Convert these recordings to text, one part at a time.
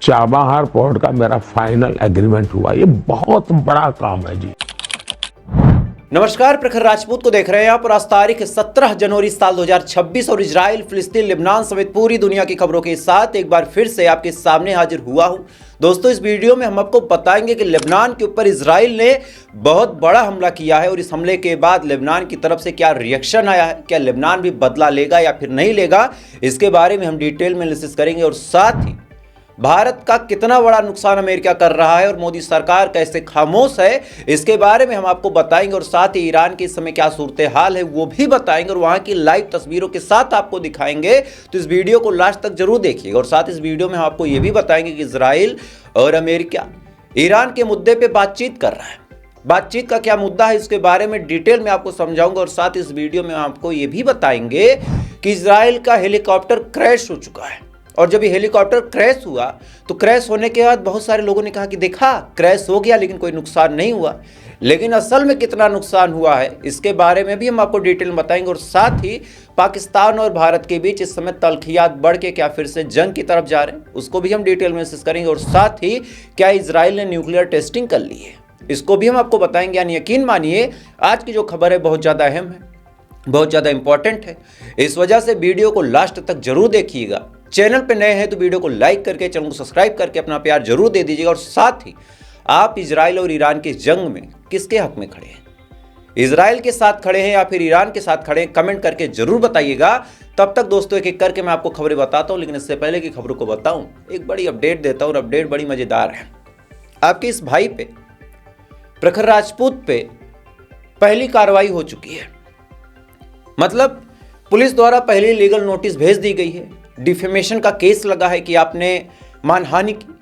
Chabahar port का मेरा final agreement हुआ। ये बहुत बड़ा काम है जी। नमस्कार, प्रखर राजपूत को देख रहे हैं आप और आज तारीख 17 जनवरी साल 2026 और इजराइल, फिलिस्तीन, लेबनान समेत पूरी दुनिया की खबरों के साथ एक बार फिर से आपके सामने हाजिर हुआ हूं। दोस्तों, इस वीडियो में हम आपको बताएंगे कि लेबनान के ऊपर इजराइल ने बहुत बड़ा हमला किया है और इस हमले के बाद लेबनान की तरफ से क्या रिएक्शन आया है, क्या लेबनान भी बदला लेगा या फिर नहीं लेगा, इसके बारे में हम डिटेल में एनालिसिस करेंगे। और साथ ही भारत का कितना बड़ा नुकसान अमेरिका कर रहा है और मोदी सरकार कैसे खामोश है, इसके बारे में हम आपको बताएंगे। और साथ ही ईरान के इस समय क्या सूरत हाल है वो भी बताएंगे और वहां की लाइव तस्वीरों के साथ आपको दिखाएंगे। तो इस वीडियो को लास्ट तक जरूर देखिएगा। और साथ इस वीडियो में हम आपको ये भी बताएंगे कि इजराइल और अमेरिका ईरान के मुद्दे पर बातचीत कर रहा है। बातचीत का क्या मुद्दा है इसके बारे में डिटेल में आपको समझाऊंगा। और साथ इस वीडियो में आपको ये भी बताएंगे कि इजराइल का हेलीकॉप्टर क्रैश हो चुका है। और जब ये हेलीकॉप्टर क्रैश हुआ तो क्रैश होने के बाद बहुत सारे लोगों ने कहा कि देखा क्रैश हो गया लेकिन कोई नुकसान नहीं हुआ। लेकिन असल में कितना नुकसान हुआ है इसके बारे में भी हम आपको डिटेल में बताएंगे। और साथ ही पाकिस्तान और भारत के बीच इस समय तल्खियात बढ़ के क्या फिर से जंग की तरफ जा रहे हैं, उसको भी हम डिटेल में डिस्कस करेंगे। और साथ ही क्या इजराइल ने न्यूक्लियर टेस्टिंग कर ली है, इसको भी हम आपको बताएंगे। यानी यकीन मानिए आज की जो खबर है बहुत ज़्यादा अहम है, बहुत ज़्यादा इंपॉर्टेंट है। इस वजह से वीडियो को लास्ट तक जरूर देखिएगा। चैनल पे नए हैं तो वीडियो को लाइक करके चैनल को सब्सक्राइब करके अपना प्यार जरूर दे दीजिएगा। और साथ ही आप इजराइल और ईरान के जंग में किसके हक में खड़े हैं, इजराइल के साथ खड़े हैं या फिर ईरान के साथ खड़े हैं, कमेंट करके जरूर बताइएगा। तब तक दोस्तों एक एक करके मैं आपको खबरें बताता हूं, लेकिन इससे पहले की खबरों को बताऊं एक बड़ी अपडेट देता हूं। और अपडेट बड़ी मजेदार है। आपके इस भाई पे, प्रखर राजपूत पे पहली कार्रवाई हो चुकी है। मतलब पुलिस द्वारा पहली लीगल नोटिस भेज दी गई है, डिफेमेशन का केस लगा है कि आपने मानहानि की।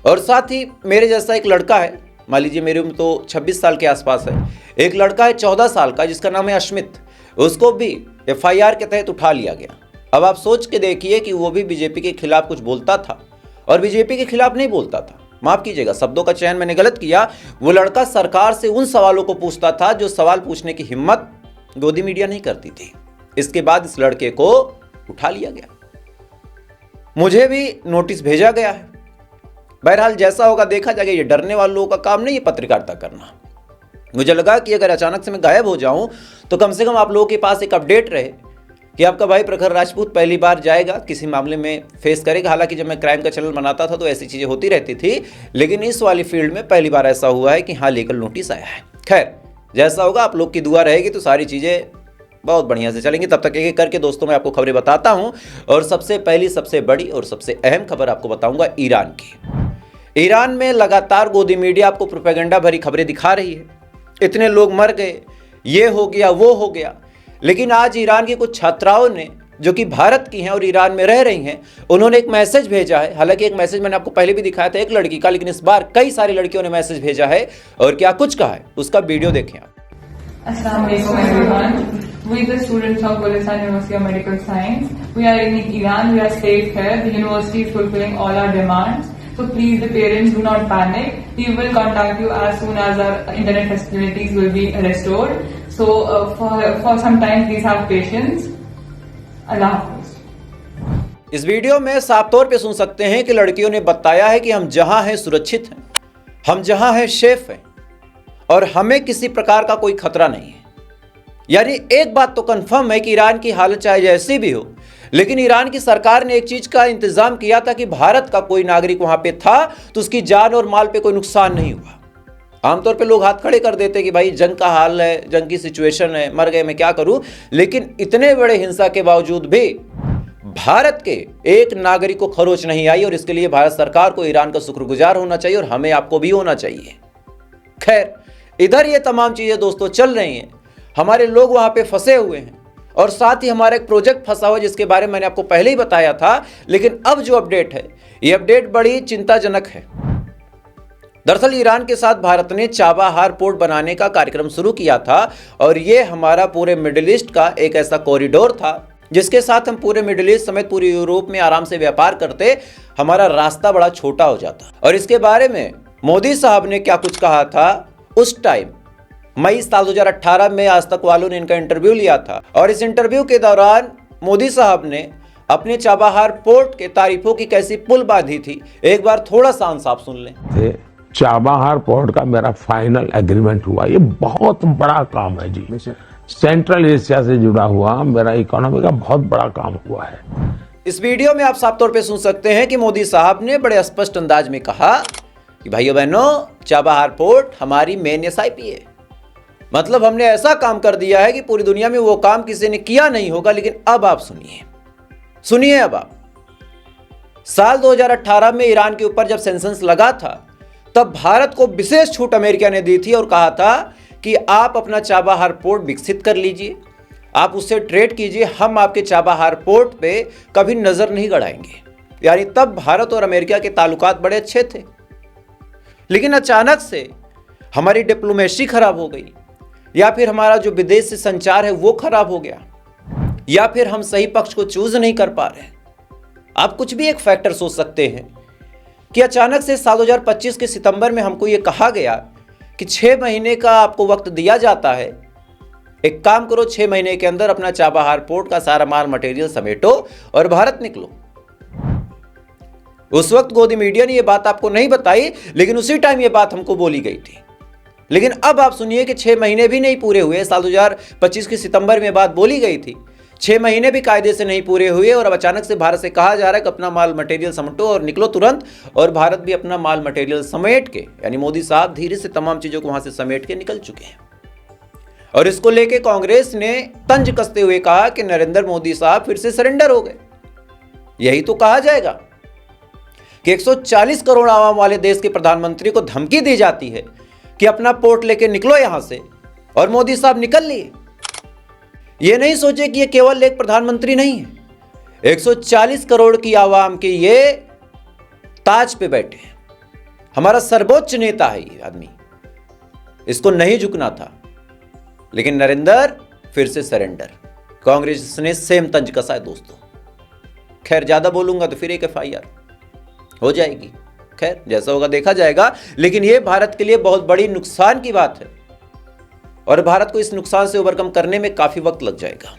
और साथ ही मेरे जैसा एक लड़का है, मान लीजिए मेरी उम्र तो 26 साल के आसपास है, एक लड़का है 14 साल का जिसका नाम है अश्मित, उसको भी FIR के तहत उठा लिया गया। अब आप सोच के देखिए कि वो भी बीजेपी के खिलाफ कुछ बोलता था और बीजेपी के खिलाफ नहीं बोलता था, माफ कीजिएगा शब्दों का चयन मैंने गलत किया। वो लड़का सरकार से उन सवालों को पूछता था जो सवाल पूछने की हिम्मत गोदी मीडिया नहीं करती थी। इसके बाद इस लड़के को उठा लिया गया, मुझे भी नोटिस भेजा गया है। बहरहाल जैसा होगा देखा जाएगा। ये डरने वाले लोगों का काम नहीं है पत्रकारिता करना। मुझे लगा कि अगर अचानक से मैं गायब हो जाऊं तो कम से कम आप लोगों के पास एक अपडेट रहे कि आपका भाई प्रखर राजपूत पहली बार जाएगा, किसी मामले में फेस करेगा। हालांकि जब मैं क्राइम का चैनल बनाता था तो ऐसी चीज़ें होती रहती थी, लेकिन इस वाली फील्ड में पहली बार ऐसा हुआ है कि हाँ लीगल नोटिस आया है। खैर जैसा होगा, आप लोग की दुआ रहेगी तो सारी चीज़ें बहुत बढ़िया से चलेंगी। तब तक एक एक करके दोस्तों मैं आपको खबरें बताता हूं। और सबसे पहली, सबसे बड़ी और सबसे अहम खबर आपको बताऊंगा ईरान की। ईरान में लगातार गोदी मीडिया आपको प्रोपेगेंडा भरी खबरें दिखा रही है। इतने लोग मर गए, ये हो गया, वो हो गया। लेकिन आज ईरान की कुछ छात्राओं ने जो कि भारत की हैं और ईरान में रह रही हैं, उन्होंने एक मैसेज भेजा है। हालांकि एक मैसेज मैंने आपको पहले भी दिखाया था एक लड़की का, लेकिन इस बार कई सारी लड़कियों ने मैसेज भेजा है। और क्या कुछ कहा है उसका वीडियो देखें आप। Assalamualaikum everyone. We the students of Gulistan University of Medical Science. We are in Iran. We are safe here. The university is fulfilling all our demands. So please, the parents, do not panic. We will contact you as soon as our internet facilities will be restored. So for some time, please have patience. Allah Hafiz. इस video में साफ तौर पे सुन सकते हैं कि लड़कियों ने बताया है कि हम जहां हैं सुरक्षित हैं, हम जहां हैं सेफ हैं और हमें किसी प्रकार का कोई खतरा नहीं है। यानी एक बात तो कंफर्म है कि ईरान की हालत चाहे जैसी भी हो, लेकिन ईरान की सरकार ने एक चीज का इंतजाम किया था कि भारत का कोई नागरिक वहां पे था तो उसकी जान और माल पे कोई नुकसान नहीं हुआ। आमतौर पे लोग हाथ खड़े कर देते कि भाई जंग का हाल है, जंग की सिचुएशन है, मर गए मैं क्या करूं। लेकिन इतने बड़े हिंसा के बावजूद भी भारत के एक नागरिक को खरोच नहीं आई और इसके लिए भारत सरकार को ईरान का शुक्रगुजार होना चाहिए और हमें आपको भी होना चाहिए। खैर इधर ये तमाम चीजें दोस्तों चल रही हैं, हमारे लोग वहां पे फंसे हुए हैं और साथ ही हमारा एक प्रोजेक्ट फंसा हुआ जिसके बारे में मैंने आपको पहले ही बताया था। लेकिन अब जो अपडेट है ये अपडेट बड़ी चिंताजनक है। दरअसल ईरान के साथ भारत ने चाबहार पोर्ट बनाने का कार्यक्रम शुरू किया था और ये हमारा पूरे मिडिल ईस्ट का एक ऐसा कॉरिडोर था जिसके साथ हम पूरे मिडिल ईस्ट समेत पूरे यूरोप में आराम से व्यापार करते, हमारा रास्ता बड़ा छोटा हो जाता। और इसके बारे में मोदी साहब ने क्या कुछ कहा था उस टाइम, मई साल 2018 में आज तक वालों ने इनका इंटरव्यू लिया था और इस इंटरव्यू के दौरान मोदी साहब ने अपने चाबहार पोर्ट के तारीफों की कैसी पुल बांधी थी, एक बार थोड़ा सा अंसाफ सुन लें। चाबहार पोर्ट का मेरा फाइनल एग्रीमेंट हुआ। ये बहुत बड़ा काम है जी, सेंट्रल एशिया से जुड़ा हुआ मेरा इकोनॉमी का बहुत बड़ा काम हुआ है। इस वीडियो में आप साफ तौर पे सुन सकते हैं कि मोदी साहब ने बड़े स्पष्ट अंदाज में कहा कि भाइयों बहनों, चाबहार पोर्ट हमारी मेन एसआईपी है। मतलब हमने ऐसा काम कर दिया है कि पूरी दुनिया में वो काम किसी ने किया नहीं होगा। लेकिन अब आप सुनिए अब आप, साल 2018 में ईरान के ऊपर जब सैंक्शंस लगा था, तब भारत को विशेष छूट अमेरिका ने दी थी और कहा था कि आप अपना चाबहार पोर्ट विकसित कर लीजिए, आप उससे ट्रेड कीजिए, हम आपके चाबहार पोर्ट पे कभी नजर नहीं गड़ाएंगे। यानी तब भारत और अमेरिका के ताल्लुकात बड़े अच्छे थे। लेकिन अचानक से हमारी डिप्लोमेसी खराब हो गई, या फिर हमारा जो विदेश से संचार है वो खराब हो गया, या फिर हम सही पक्ष को चूज नहीं कर पा रहे। आप कुछ भी एक फैक्टर सोच सकते हैं कि अचानक से साल 2025 के सितंबर में हमको ये कहा गया कि 6 महीने का आपको वक्त दिया जाता है, एक काम करो 6 महीने के अंदर अपना चाबहार पोर्ट का सारा माल मटेरियल समेटो और भारत निकलो। उस वक्त गोदी मीडिया ने यह बात आपको नहीं बताई, लेकिन उसी टाइम यह बात हमको बोली गई थी। लेकिन अब आप सुनिए कि 6 महीने भी नहीं पूरे हुए, साल 2025 के सितंबर में बात बोली गई थी, 6 महीने भी कायदे से नहीं पूरे हुए और अब अचानक से भारत से कहा जा रहा है कि अपना माल मटेरियल समेटो और निकलो तुरंत। और भारत भी अपना माल मटेरियल समेट के, यानी मोदी साहब धीरे से तमाम चीजों को वहां से समेट के निकल चुके हैं। और इसको लेके कांग्रेस ने तंज कसते हुए कहा कि नरेंद्र मोदी साहब फिर से सरेंडर हो गए। यही तो कहा जाएगा कि 140 करोड़ आवाम वाले देश के प्रधानमंत्री को धमकी दी जाती है कि अपना पोर्ट लेके निकलो यहां से, और मोदी साहब निकल लिए। ये नहीं सोचे कि ये केवल एक प्रधानमंत्री नहीं है, 140 करोड़ की आवाम के ये ताज पे बैठे हैं। हमारा सर्वोच्च नेता है ये आदमी, इसको नहीं झुकना था। लेकिन नरेंद्र फिर से सरेंडर। कांग्रेस ने सेम तंज कसा है दोस्तों। खैर, ज्यादा बोलूंगा तो फिर एक FIR हो जाएगी। खैर, जैसा होगा देखा जाएगा। लेकिन यह भारत के लिए बहुत बड़ी नुकसान की बात है और भारत को इस नुकसान से ओवरकम करने में काफी वक्त लग जाएगा।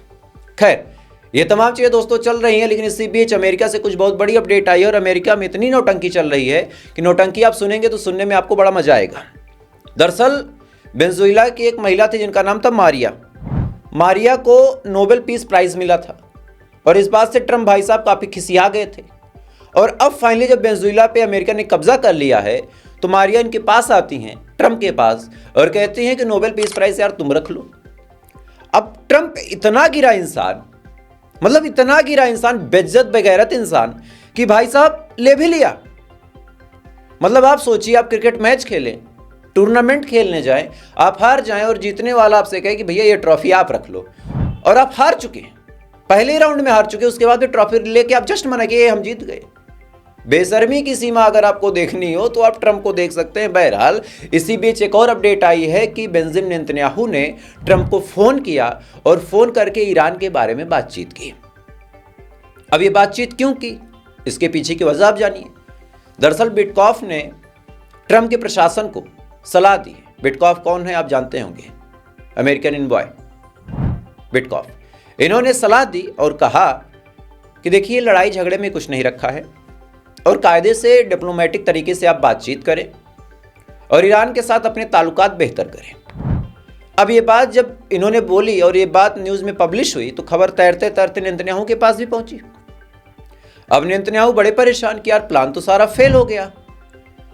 खैर, ये तमाम चीजें दोस्तों चल रही हैं, लेकिन इसी बीच अमेरिका से कुछ बहुत बड़ी अपडेट आई है और अमेरिका में इतनी नौटंकी चल रही है कि नौटंकी आप सुनेंगे तो सुनने में आपको बड़ा मजा आएगा। दरअसल वेनेजुएला की एक महिला थी जिनका नाम था मारिया को नोबेल पीस प्राइज मिला था और इस बात से ट्रम्प भाई साहब काफी खिसिया गए थे। और अब फाइनली जब वेनेजुएला पे अमेरिका ने कब्जा कर लिया है तो मारिया इनके पास आती हैं, ट्रम्प के पास, और कहती हैं कि नोबेल पीस प्राइज यार तुम रख लो। अब ट्रम्प इतना गिरा इंसान, मतलब इतना गिरा इंसान, बेइज्जत बेगैरत इंसान, कि भाई साहब ले भी लिया। मतलब आप सोचिए, आप क्रिकेट मैच खेलें, टूर्नामेंट खेलने जाएं, आप हार जाएं और जीतने वाला आपसे कहे कि भैया ये ट्रॉफी आप रख लो, और आप हार चुके हैं, पहले राउंड में हार चुके, उसके बाद भी ट्रॉफी लेके आप जश्न मनाइए हम जीत गए। बेशर्मी की सीमा अगर आपको देखनी हो तो आप ट्रंप को देख सकते हैं। बहरहाल, इसी बीच एक और अपडेट आई है कि बेंजामिन नेतन्याहू ने ट्रंप को फोन किया और फोन करके ईरान के बारे में बातचीत की। अब ये बातचीत क्यों की, इसके पीछे की वजह आप जानिए। दरअसल बिटकॉफ ने ट्रंप के प्रशासन को सलाह दी। बिटकॉफ कौन है आप जानते होंगे, अमेरिकन इनवॉय बिटकॉफ। इन्होंने सलाह दी और कहा कि देखिए, लड़ाई झगड़े में कुछ नहीं रखा है और कायदे से डिप्लोमेटिक तरीके से आप बातचीत करें और ईरान के साथ अपने ताल्लुकात बेहतर करें। अब ये बात जब इन्होंने बोली और ये बात न्यूज़ में पब्लिश हुई तो खबर तैरते तैरते नेतन्याहू के पास भी पहुंची। अब नेतन्याहू बड़े परेशान कि यार प्लान तो सारा फेल हो गया,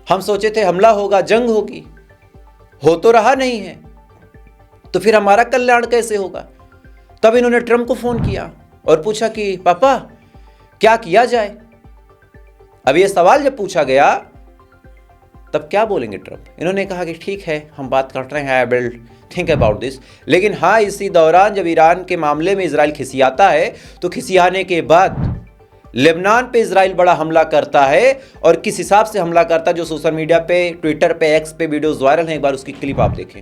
हम सोचे थे हमला होगा, जंग होगी, हो तो रहा नहीं है, तो फिर हमारा कल्याण कैसे होगा। तब इन्होंने ट्रंप को फोन किया और पूछा कि पापा क्या किया जाए। अब ये सवाल जब पूछा गया तब क्या बोलेंगे ट्रंप। इन्होंने कहा कि ठीक है, हम बात कर रहे हैं, I will think about this. लेकिन हाँ, इसी दौरान जब ईरान के मामले में इजराइल खिसियाता है तो खिसियाने के बाद लेबनान पे इजराइल बड़ा हमला करता है, और किस हिसाब से हमला करता है जो सोशल मीडिया पे, ट्विटर पे, एक्स पे वीडियोस वायरल हैं। एक बार उसकी क्लिप आप देखें।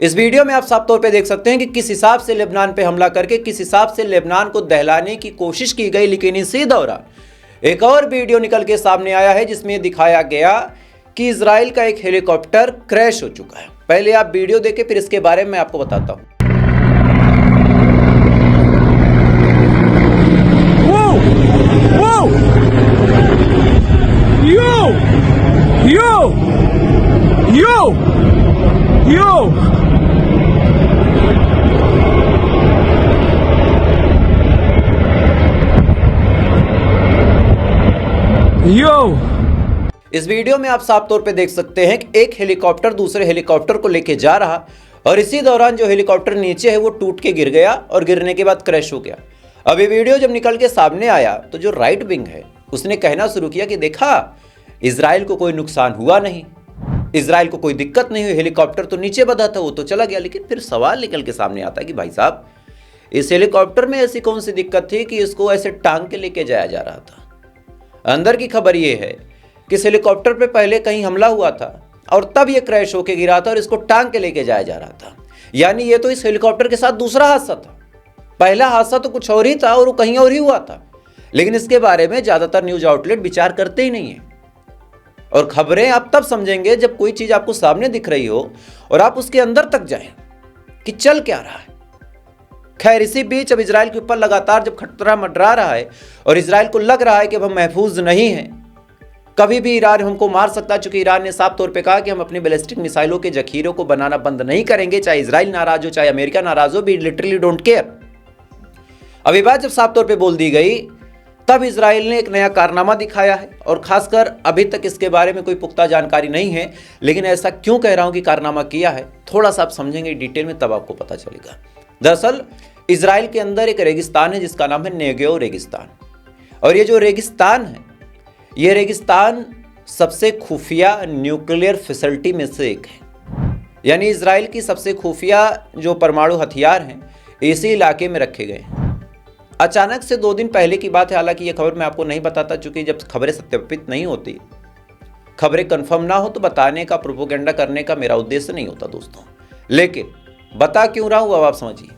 इस वीडियो में आप साफ तौर पे देख सकते हैं कि किस हिसाब से लेबनान पे हमला करके किस हिसाब से लेबनान को दहलाने की कोशिश की गई। लेकिन इसी दौरान एक और वीडियो निकल के सामने आया है जिसमें दिखाया गया कि इजराइल का एक हेलीकॉप्टर क्रैश हो चुका है। पहले आप वीडियो देखें, फिर इसके बारे में मैं आपको बताता हूं। इस वीडियो में आप साफ तौर पे देख सकते हैं कि एक हेलीकॉप्टर दूसरे हेलीकॉप्टर को लेके जा रहा और इसी दौरान जो हेलीकॉप्टर नीचे है वो टूट के गिर गया और गिरने के बाद क्रैश हो गया। अब ये वीडियो जब निकल के सामने आया तो जो राइट विंग है उसने कहना शुरू किया कि देखा, इजराइल को कोई नुकसान हुआ नहीं, इजराइल को कोई दिक्कत नहीं हुई, हेलीकॉप्टर तो नीचे बंधा था वो तो चला गया। लेकिन फिर सवाल निकल के सामने आता है कि भाई साहब, इस हेलीकॉप्टर में ऐसी कौन सी दिक्कत थी कि इसको ऐसे टांग के लेके जाया जा रहा था। अंदर की खबर ये है कि इस हेलीकॉप्टर पे पहले कहीं हमला हुआ था और तब ये क्रैश होके गिरा था और इसको टांग के लेके जाया जा रहा था। यानी ये तो इस हेलीकॉप्टर के साथ दूसरा हादसा था। पहला हादसा तो कुछ और ही था और वो कहीं और ही हुआ था, लेकिन इसके बारे में ज्यादातर न्यूज आउटलेट विचार करते ही नहीं है। और खबरें आप तब समझेंगे जब कोई चीज आपको सामने दिख रही हो और आप उसके अंदर तक जाएं कि चल क्या रहा है। खैर, इसी बीच अब इजराइल के ऊपर लगातार जब खतरा मंडरा रहा है और इजराइल को लग रहा है कि अब हम महफूज नहीं हैं, कभी भी ईरान हमको मार सकता है, चूंकि ईरान ने साफ तौर पे कहा कि हम अपने बैलिस्टिक मिसाइलों के जखीरों को बनाना बंद नहीं करेंगे, चाहे इजराइल नाराज हो चाहे अमेरिका नाराज हो, वी लिटरली डोंट केयर। अब ये बात जब साफ तौर पे बोल दी गई तब इजराइल ने एक नया कारनामा दिखाया है और खासकर अभी तक इसके बारे में कोई पुख्ता जानकारी नहीं है। लेकिन ऐसा क्यों कह रहा हूं कि कारनामा किया है, थोड़ा सा आप समझेंगे डिटेल में तब आपको पता चलेगा। दरअसल इजराइल के अंदर एक रेगिस्तान है जिसका नाम है नेगेव रेगिस्तान। और ये जो रेगिस्तान है, ये रेगिस्तान सबसे खुफिया न्यूक्लियर फैसिलिटी में से एक है। यानी इजराइल की सबसे खुफिया जो परमाणु हथियार हैं इसी इलाके में रखे गए हैं। अचानक से 2 दिन पहले की बात है, हालांकि ये खबर मैं आपको नहीं बताता चूंकि जब खबरें सत्यापित नहीं होती, खबरें कंफर्म ना हो तो बताने का, प्रोपोगेंडा करने का मेरा उद्देश्य नहीं होता दोस्तों। लेकिन बता क्यों रहा हूं अब आप समझिए।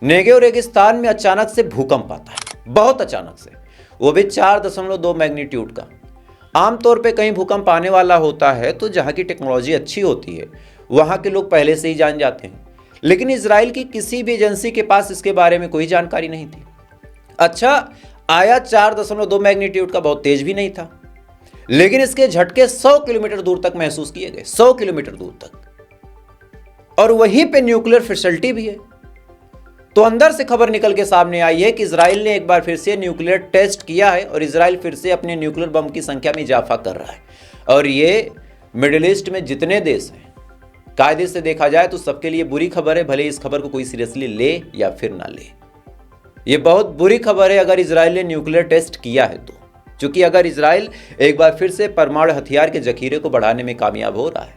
नेगेव रेगिस्तान में अचानक से भूकंप आता है, बहुत अचानक से, वो भी 4.2 मैग्नीट्यूड का। आमतौर पे कहीं भूकंप आने वाला होता है तो जहां की टेक्नोलॉजी अच्छी होती है वहां के लोग पहले से ही जान जाते हैं, लेकिन इजराइल की किसी भी एजेंसी के पास इसके बारे में कोई जानकारी नहीं थी। अच्छा, आया 4.2 मैग्नीट्यूड का, बहुत तेज भी नहीं था, लेकिन इसके झटके 100 किलोमीटर दूर तक महसूस किए गए, 100 किलोमीटर दूर तक, और वहीं पे न्यूक्लियर फैसिलिटी भी है। तो अंदर से खबर निकल के सामने आई है कि इजराइल ने एक बार फिर से न्यूक्लियर टेस्ट किया है और इजराइल फिर से अपने न्यूक्लियर बम की संख्या में इजाफा कर रहा है। और ये मिडिल ईस्ट में जितने देश हैं, कायदे से देखा जाए तो सबके लिए बुरी खबर है, भले इस खबर को कोई सीरियसली ले या फिर ना ले। ये बहुत बुरी खबर है अगर इजराइल ने न्यूक्लियर टेस्ट किया है तो, क्योंकि अगर इजराइल एक बार फिर से परमाणु हथियार के जखीरे को बढ़ाने में कामयाब हो रहा है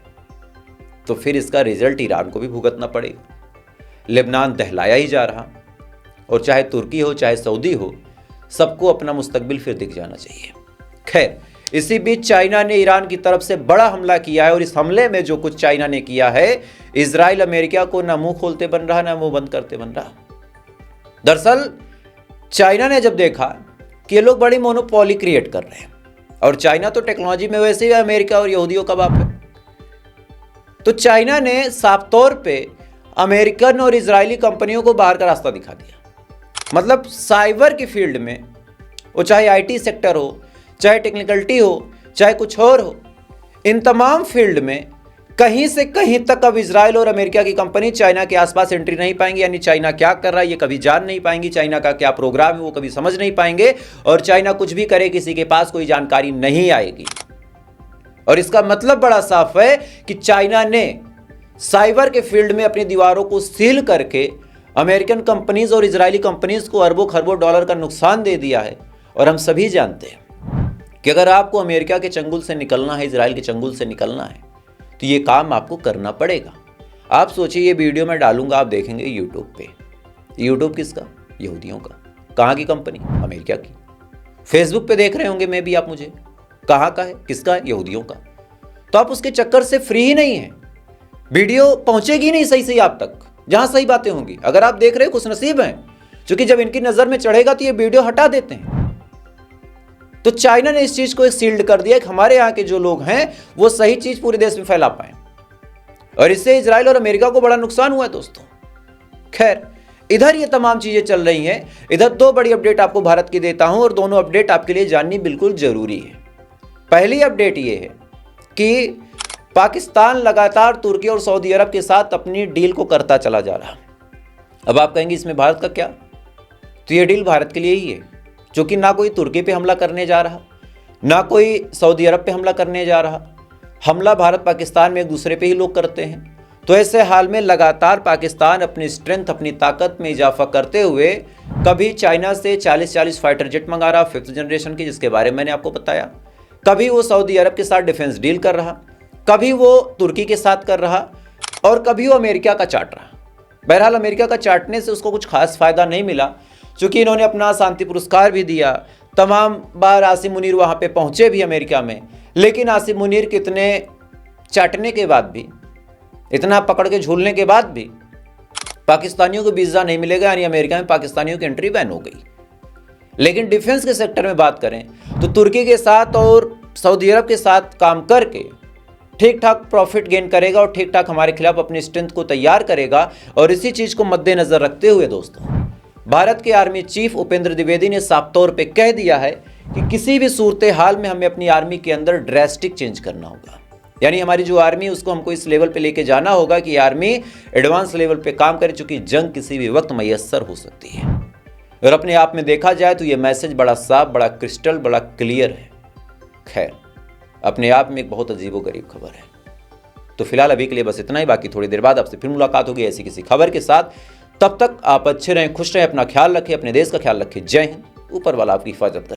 तो फिर इसका रिजल्ट ईरान को भी भुगतना पड़ेगा। लेबनान दहलाया ही जा रहा, और चाहे तुर्की हो चाहे सऊदी हो, सबको अपना मुस्तकबिल फिर दिख जाना चाहिए। खैर, इसी बीच चाइना ने ईरान की तरफ से बड़ा हमला किया है और इस हमले में जो कुछ चाइना ने किया है, इजराइल अमेरिका को ना मुंह खोलते बन रहा ना मुंह बंद करते बन रहा। दरअसल चाइना ने जब देखा कि ये लोग बड़ी मोनोपोली क्रिएट कर रहे हैं, और चाइना तो टेक्नोलॉजी में वैसे ही अमेरिका और यहूदियों का बाप है, तो चाइना ने साफ तौर पे अमेरिकन और इजरायली कंपनियों को बाहर का रास्ता दिखा दिया। मतलब साइबर की फील्ड में, वो चाहे आईटी सेक्टर हो, चाहे टेक्निकलिटी हो, चाहे कुछ और हो, इन तमाम फील्ड में कहीं से कहीं तक अब इजराइल और अमेरिका की कंपनी चाइना के आसपास एंट्री नहीं पाएंगी। यानी चाइना क्या कर रहा है ये कभी जान नहीं पाएंगी, चाइना का क्या प्रोग्राम है वो कभी समझ नहीं पाएंगे, और चाइना कुछ भी करे किसी के पास कोई जानकारी नहीं आएगी। और इसका मतलब बड़ा साफ है कि चाइना ने साइबर के फील्ड में अपनी दीवारों को सील करके अमेरिकन कंपनीज और इजरायली कंपनीज को अरबों खरबों डॉलर का नुकसान दे दिया है। और हम सभी जानते हैं कि अगर आपको अमेरिका के चंगुल से निकलना है, इजराइल के चंगुल से निकलना है, तो ये काम आपको करना पड़ेगा। आप सोचिए, ये वीडियो मैं डालूंगा, आप देखेंगे यूट्यूब पे। यूट्यूब किसका? यहूदियों का। कहाँ की कंपनी? अमेरिका की। फेसबुक पे देख रहे होंगे मैं भी आप मुझे, कहाँ का है, किसका है? यहूदियों का। तो आप उसके चक्कर से फ्री ही नहीं है, वीडियो पहुंचेगी नहीं सही सही आप तक, जहां सही बातें होंगी। अगर आप देख रहे हो खुश नसीब हैं, क्योंकि जब इनकी नजर में चढ़ेगा तो ये वीडियो हटा देते हैं। तो चाइना ने इस चीज को सील्ड कर दिया कि हमारे यहाँ के जो लोग हैं वो सही चीज पूरे देश में फैला पाए, और इससे इजराइल और अमेरिका को बड़ा नुकसान हुआ है दोस्तों। खैर, इधर ये तमाम चीजें चल रही हैं। इधर दो बड़ी अपडेट आपको भारत की देता हूं और दोनों अपडेट आपके लिए जाननी बिल्कुल जरूरी है। पहली अपडेट ये है कि पाकिस्तान लगातार तुर्की और सऊदी अरब के साथ अपनी डील को करता चला जा रहा। अब आप कहेंगे इसमें भारत का क्या? तो ये डील भारत के लिए ही है, जो कि ना कोई तुर्की पे हमला करने जा रहा, ना कोई सऊदी अरब पे हमला करने जा रहा। हमला भारत पाकिस्तान में एक दूसरे पे ही लोग करते हैं। तो ऐसे हाल में लगातार पाकिस्तान अपनी स्ट्रेंथ, अपनी ताकत में इजाफा करते हुए कभी चाइना से 40-40 फाइटर जेट मंगा रहा 5th जनरेशन की, जिसके बारे में मैंने आपको बताया। कभी वो सऊदी अरब के साथ डिफेंस डील कर रहा, कभी वो तुर्की के साथ कर रहा, और कभी वो अमेरिका का चाट रहा। बहरहाल अमेरिका का चाटने से उसको कुछ खास फायदा नहीं मिला, क्योंकि इन्होंने अपना शांति पुरस्कार भी दिया। तमाम बार आसिम मुनीर वहाँ पे पहुँचे भी अमेरिका में, लेकिन आसिम मुनीर कितने चाटने के बाद भी, इतना पकड़ के झूलने के बाद भी पाकिस्तानियों को वीज़ा नहीं मिलेगा, यानी अमेरिका में पाकिस्तानियों की एंट्री बैन हो गई। लेकिन डिफेंस के सेक्टर में बात करें तो तुर्की के साथ और सऊदी अरब के साथ काम करके ठीक ठाक प्रॉफिट गेन करेगा और ठीक ठाक हमारे खिलाफ अपनी स्ट्रेंथ को तैयार करेगा। और इसी चीज़ को मद्देनज़र रखते हुए दोस्तों, भारत के आर्मी चीफ उपेंद्र द्विवेदी ने साफ तौर पे कह दिया है कि किसी भी सूरत हाल में हमें अपनी आर्मी के अंदर ड्रेस्टिक चेंज करना होगा। यानी हमारी जो आर्मी है उसको हमको इस लेवल पे लेके जाना होगा कि आर्मी एडवांस लेवल पे काम करे, चूंकि जंग किसी भी वक्त मैसर हो सकती है। और अपने आप में देखा जाए तो ये मैसेज बड़ा साफ, बड़ा क्रिस्टल, बड़ा क्लियर है। खैर, अपने आप में एक बहुत अजीबोगरीब खबर है। तो फिलहाल अभी के लिए बस इतना ही। बाकी थोड़ी देर बाद आपसे फिर मुलाकात होगी ऐसी किसी खबर के साथ। तब तक आप अच्छे रहें, खुश रहें, अपना ख्याल रखें, अपने देश का ख्याल रखें। जय हिंद। ऊपर वाला आपकी हिफाजत करे।